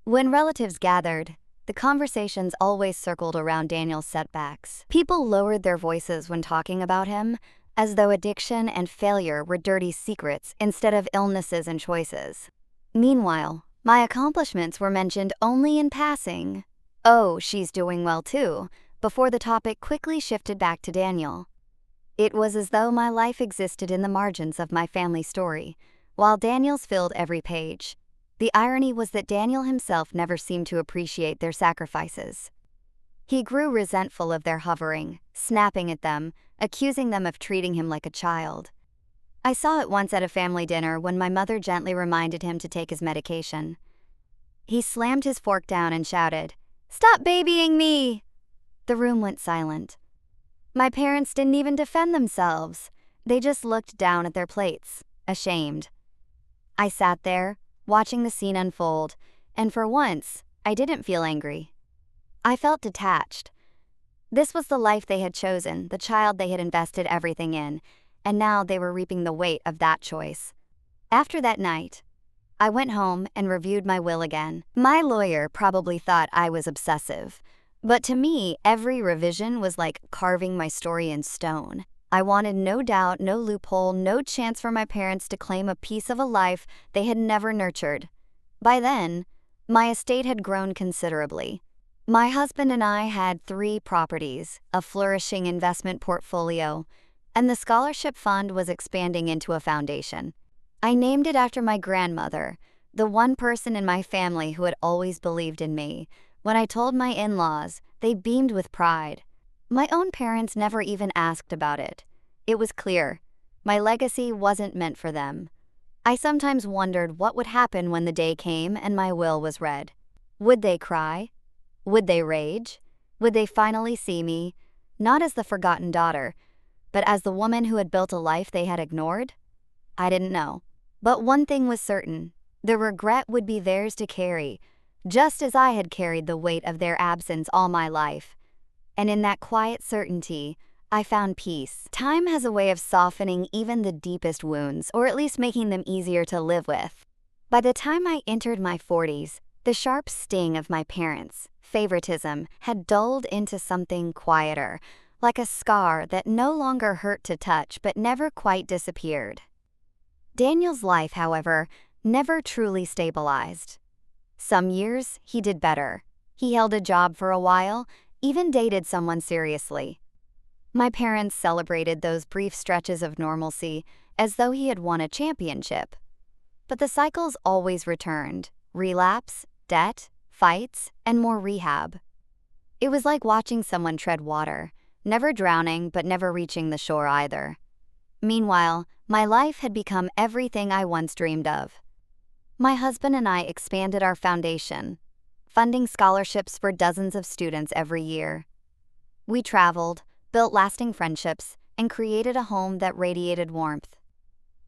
When relatives gathered, the conversations always circled around Daniel's setbacks. People lowered their voices when talking about him, as though addiction and failure were dirty secrets instead of illnesses and choices. Meanwhile, my accomplishments were mentioned only in passing. "Oh, she's doing well too," before the topic quickly shifted back to Daniel. It was as though my life existed in the margins of my family story, while Daniel's filled every page. The irony was that Daniel himself never seemed to appreciate their sacrifices. He grew resentful of their hovering, snapping at them, accusing them of treating him like a child. I saw it once at a family dinner when my mother gently reminded him to take his medication. He slammed his fork down and shouted, "Stop babying me!" The room went silent. My parents didn't even defend themselves. They just looked down at their plates, ashamed. I sat there, watching the scene unfold, and for once, I didn't feel angry. I felt detached. This was the life they had chosen, the child they had invested everything in, and now they were reaping the weight of that choice. After that night, I went home and reviewed my will again. My lawyer probably thought I was obsessive, but to me, every revision was like carving my story in stone. I wanted no doubt, no loophole, no chance for my parents to claim a piece of a life they had never nurtured. By then, my estate had grown considerably. My husband and I had 3 properties, a flourishing investment portfolio, and the scholarship fund was expanding into a foundation. I named it after my grandmother, the one person in my family who had always believed in me. When I told my in-laws, they beamed with pride. My own parents never even asked about it. It was clear. My legacy wasn't meant for them. I sometimes wondered what would happen when the day came and my will was read. Would they cry? Would they rage? Would they finally see me, not as the forgotten daughter, but as the woman who had built a life they had ignored? I didn't know. But one thing was certain. The regret would be theirs to carry, just as I had carried the weight of their absence all my life. And in that quiet certainty, I found peace. Time has a way of softening even the deepest wounds, or at least making them easier to live with. By the time I entered my 40s, the sharp sting of my parents' favoritism had dulled into something quieter, like a scar that no longer hurt to touch but never quite disappeared. Daniel's life, however, never truly stabilized. Some years, he did better. He held a job for a while, even dated someone seriously. My parents celebrated those brief stretches of normalcy as though he had won a championship. But the cycles always returned: relapse, debt, fights, and more rehab. It was like watching someone tread water, never drowning but never reaching the shore either. Meanwhile, my life had become everything I once dreamed of. My husband and I expanded our foundation, funding scholarships for dozens of students every year. We traveled, built lasting friendships, and created a home that radiated warmth.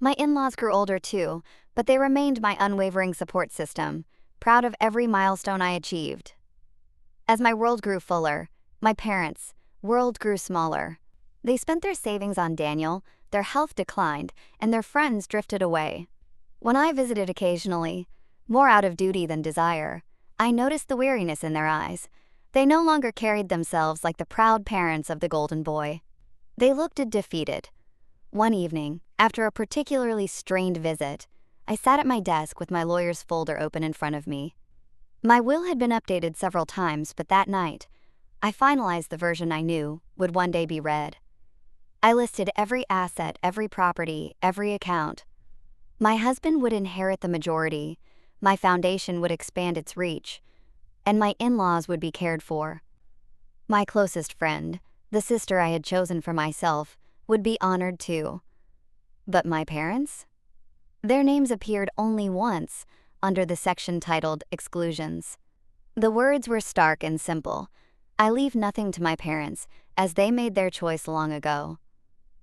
My in-laws grew older too, but they remained my unwavering support system, proud of every milestone I achieved. As my world grew fuller, my parents' world grew smaller. They spent their savings on Daniel, their health declined, and their friends drifted away. When I visited occasionally, more out of duty than desire, I noticed the weariness in their eyes. They no longer carried themselves like the proud parents of the golden boy. They looked defeated. One evening, after a particularly strained visit, I sat at my desk with my lawyer's folder open in front of me. My will had been updated several times, but that night, I finalized the version I knew would one day be read. I listed every asset, every property, every account. My husband would inherit the majority, my foundation would expand its reach, and my in-laws would be cared for. My closest friend, the sister I had chosen for myself, would be honored too. But my parents? Their names appeared only once, under the section titled Exclusions. The words were stark and simple. I leave nothing to my parents, as they made their choice long ago.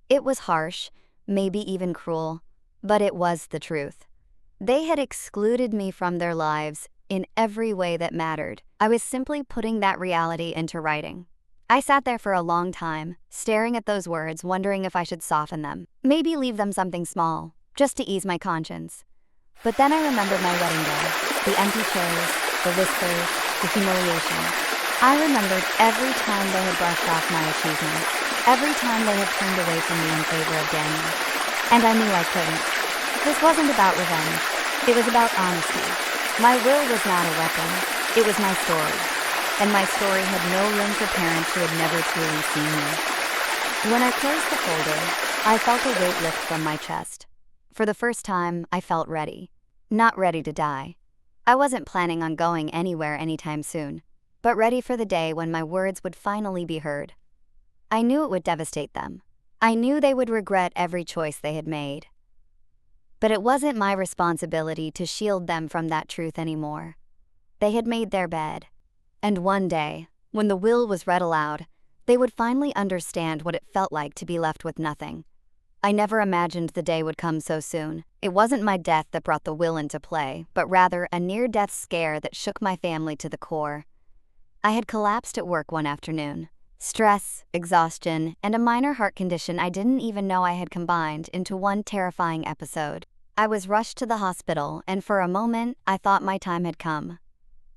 It was harsh, maybe even cruel, but it was the truth. They had excluded me from their lives in every way that mattered. I was simply putting that reality into writing. I sat there for a long time, staring at those words, wondering if I should soften them. Maybe leave them something small, just to ease my conscience. But then I remembered my wedding day, the empty chairs, the whispers, the humiliation. I remembered every time they had brushed off my achievements, every time they had turned away from me in favor of Daniel. And I knew I couldn't. This wasn't about revenge. It was about honesty. My will was not a weapon. It was my story. And my story had no room for parents who had never truly seen me. When I closed the folder, I felt a weight lift from my chest. For the first time, I felt ready. Not ready to die. I wasn't planning on going anywhere anytime soon, but ready for the day when my words would finally be heard. I knew it would devastate them. I knew they would regret every choice they had made. But it wasn't my responsibility to shield them from that truth anymore. They had made their bed. And one day, when the will was read aloud, they would finally understand what it felt like to be left with nothing. I never imagined the day would come so soon. It wasn't my death that brought the will into play, but rather a near-death scare that shook my family to the core. I had collapsed at work one afternoon. Stress, exhaustion, and a minor heart condition I didn't even know I had combined into one terrifying episode. I was rushed to the hospital, and for a moment, I thought my time had come.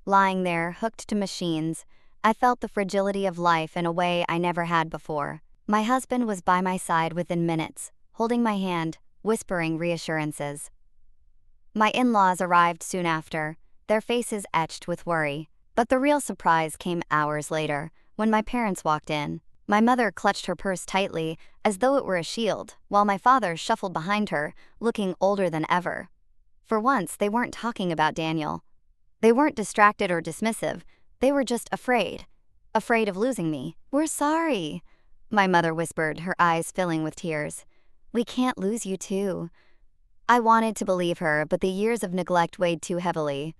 Lying there, hooked to machines, I felt the fragility of life in a way I never had before. My husband was by my side within minutes, holding my hand, whispering reassurances. My in-laws arrived soon after, their faces etched with worry. But the real surprise came hours later, when my parents walked in. My mother clutched her purse tightly, as though it were a shield, while my father shuffled behind her, looking older than ever. For once, they weren't talking about Daniel. They weren't distracted or dismissive. They were just afraid. Afraid of losing me. "We're sorry," my mother whispered, her eyes filling with tears. "We can't lose you too." I wanted to believe her, but the years of neglect weighed too heavily.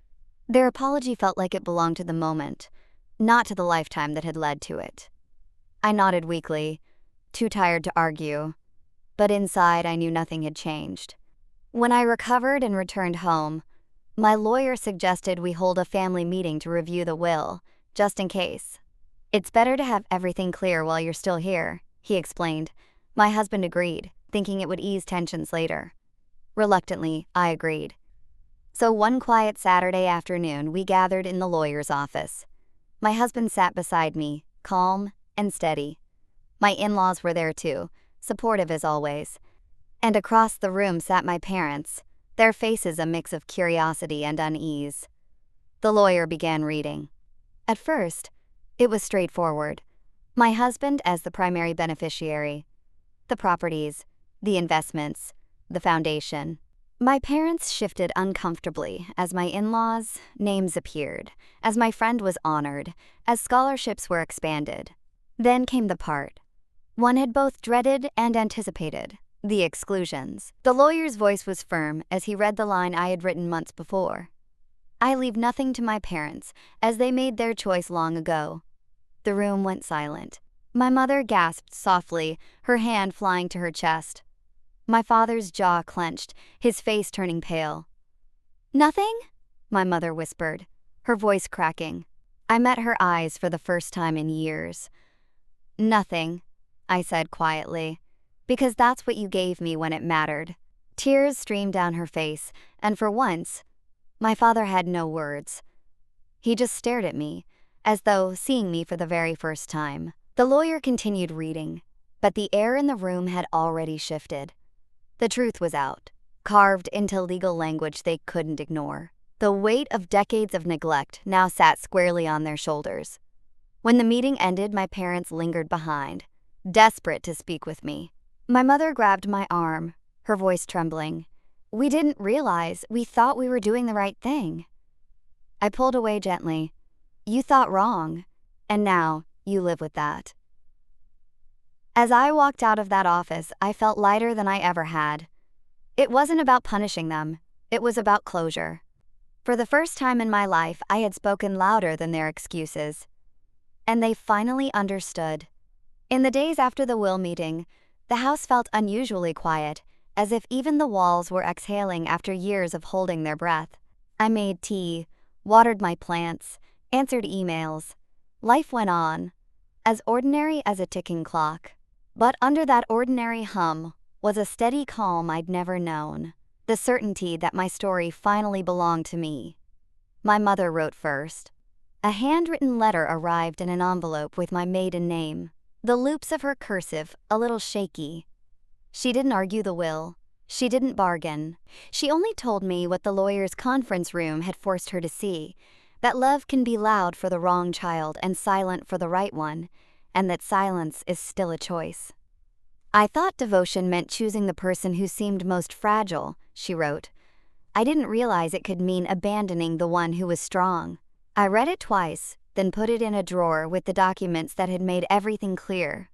Their apology felt like it belonged to the moment, not to the lifetime that had led to it. I nodded weakly, too tired to argue, but inside I knew nothing had changed. When I recovered and returned home, my lawyer suggested we hold a family meeting to review the will, just in case. "It's better to have everything clear while you're still here," he explained. My husband agreed, thinking it would ease tensions later. Reluctantly, I agreed. So one quiet Saturday afternoon, we gathered in the lawyer's office. My husband sat beside me, calm and steady. My in-laws were there too, supportive as always. And across the room sat my parents, their faces a mix of curiosity and unease. The lawyer began reading. At first, it was straightforward. My husband as the primary beneficiary. The properties, the investments, the foundation. My parents shifted uncomfortably as my in-laws' names appeared, as my friend was honored, as scholarships were expanded. Then came the part one had both dreaded and anticipated, the exclusions. The lawyer's voice was firm as he read the line I had written months before. "I leave nothing to my parents, as they made their choice long ago." The room went silent. My mother gasped softly, her hand flying to her chest. My father's jaw clenched, his face turning pale. "Nothing?" my mother whispered, her voice cracking. I met her eyes for the first time in years. "Nothing," I said quietly, "because that's what you gave me when it mattered." Tears streamed down her face, and for once, my father had no words. He just stared at me, as though seeing me for the very first time. The lawyer continued reading, but the air in the room had already shifted. The truth was out, carved into legal language they couldn't ignore. The weight of decades of neglect now sat squarely on their shoulders. When the meeting ended, my parents lingered behind, desperate to speak with me. My mother grabbed my arm, her voice trembling. "We didn't realize. We thought we were doing the right thing." I pulled away gently. "You thought wrong, and now you live with that." As I walked out of that office, I felt lighter than I ever had. It wasn't about punishing them, it was about closure. For the first time in my life, I had spoken louder than their excuses. And they finally understood. In the days after the will meeting, the house felt unusually quiet, as if even the walls were exhaling after years of holding their breath. I made tea, watered my plants, answered emails. Life went on, as ordinary as a ticking clock. But under that ordinary hum was a steady calm I'd never known, the certainty that my story finally belonged to me. My mother wrote first. A handwritten letter arrived in an envelope with my maiden name, the loops of her cursive a little shaky. She didn't argue the will. She didn't bargain. She only told me what the lawyer's conference room had forced her to see, that love can be loud for the wrong child and silent for the right one, and that silence is still a choice. I thought devotion meant choosing the person who seemed most fragile, she wrote. I didn't realize it could mean abandoning the one who was strong. I read it twice, then put it in a drawer with the documents that had made everything clear.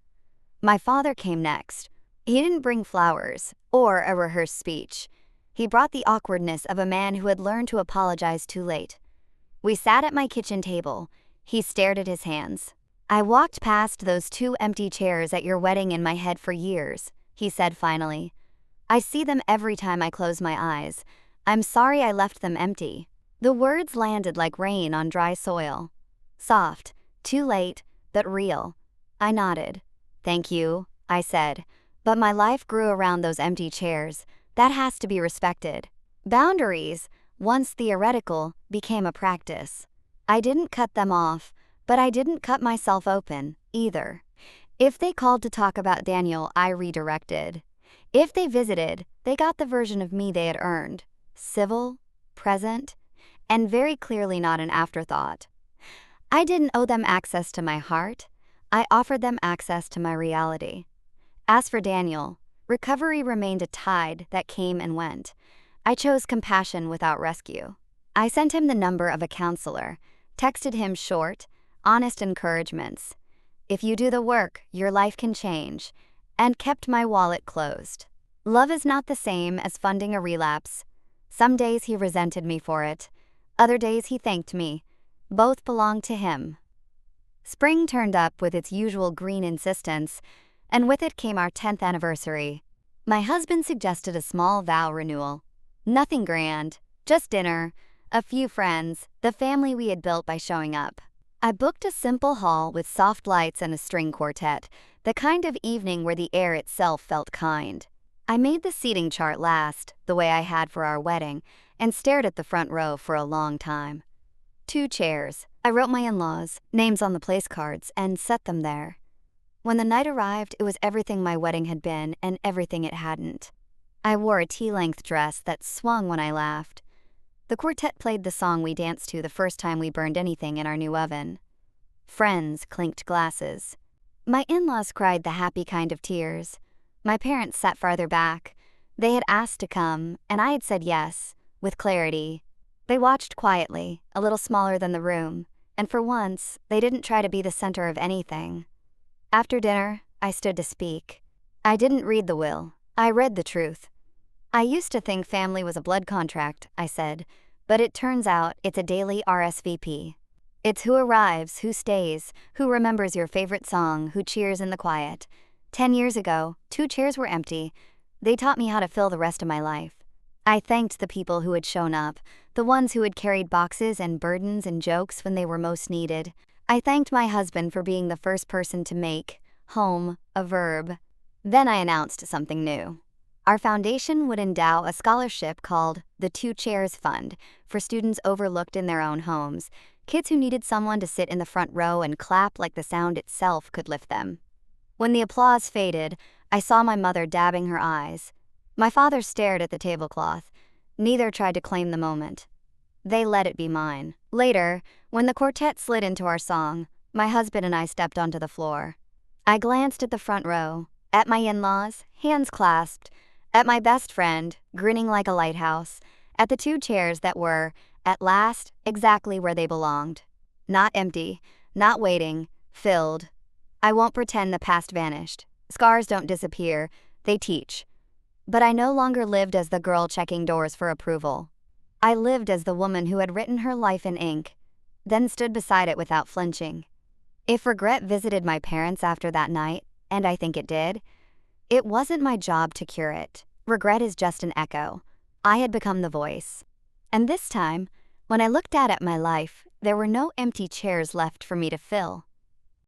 My father came next. He didn't bring flowers or a rehearsed speech. He brought the awkwardness of a man who had learned to apologize too late. We sat at my kitchen table. He stared at his hands. I walked past those 2 empty chairs at your wedding in my head for years, he said finally. I see them every time I close my eyes. I'm sorry I left them empty. The words landed like rain on dry soil. Soft, too late, but real. I nodded. Thank you, I said. But my life grew around those empty chairs. That has to be respected. Boundaries, once theoretical, became a practice. I didn't cut them off, but I didn't cut myself open, either. If they called to talk about Daniel, I redirected. If they visited, they got the version of me they had earned. Civil, present, and very clearly not an afterthought. I didn't owe them access to my heart. I offered them access to my reality. As for Daniel, recovery remained a tide that came and went. I chose compassion without rescue. I sent him the number of a counselor, texted him short, honest encouragements. If you do the work, your life can change, and kept my wallet closed. Love is not the same as funding a relapse. Some days he resented me for it. Other days he thanked me. Both belonged to him. Spring turned up with its usual green insistence, and with it came our 10th anniversary. My husband suggested a small vow renewal. Nothing grand, just dinner, a few friends, the family we had built by showing up. I booked a simple hall with soft lights and a string quartet, the kind of evening where the air itself felt kind. I made the seating chart last, the way I had for our wedding, and stared at the front row for a long time. 2 chairs. I wrote my in-laws' names on the place cards and set them there. When the night arrived, it was everything my wedding had been and everything it hadn't. I wore a tea-length dress that swung when I laughed. The quartet played the song we danced to the first time we burned anything in our new oven. Friends clinked glasses. My in-laws cried the happy kind of tears. My parents sat farther back. They had asked to come, and I had said yes, with clarity. They watched quietly, a little smaller than the room, and for once, they didn't try to be the center of anything. After dinner, I stood to speak. I didn't read the will. I read the truth. I used to think family was a blood contract, I said, but it turns out it's a daily RSVP. It's who arrives, who stays, who remembers your favorite song, who cheers in the quiet. 10 years ago, 2 chairs were empty. They taught me how to fill the rest of my life. I thanked the people who had shown up, the ones who had carried boxes and burdens and jokes when they were most needed. I thanked my husband for being the first person to make home a verb. Then I announced something new. Our foundation would endow a scholarship called the 2 Chairs Fund for students overlooked in their own homes, kids who needed someone to sit in the front row and clap like the sound itself could lift them. When the applause faded, I saw my mother dabbing her eyes. My father stared at the tablecloth. Neither tried to claim the moment. They let it be mine. Later, when the quartet slid into our song, my husband and I stepped onto the floor. I glanced at the front row, at my in-laws, hands clasped, at my best friend, grinning like a lighthouse, at the 2 chairs that were, at last, exactly where they belonged. Not empty, not waiting, filled. I won't pretend the past vanished. Scars don't disappear, they teach. But I no longer lived as the girl checking doors for approval. I lived as the woman who had written her life in ink, then stood beside it without flinching. If regret visited my parents after that night, and I think it did, it wasn't my job to cure it. Regret is just an echo. I had become the voice. And this time, when I looked out at my life, there were no empty chairs left for me to fill.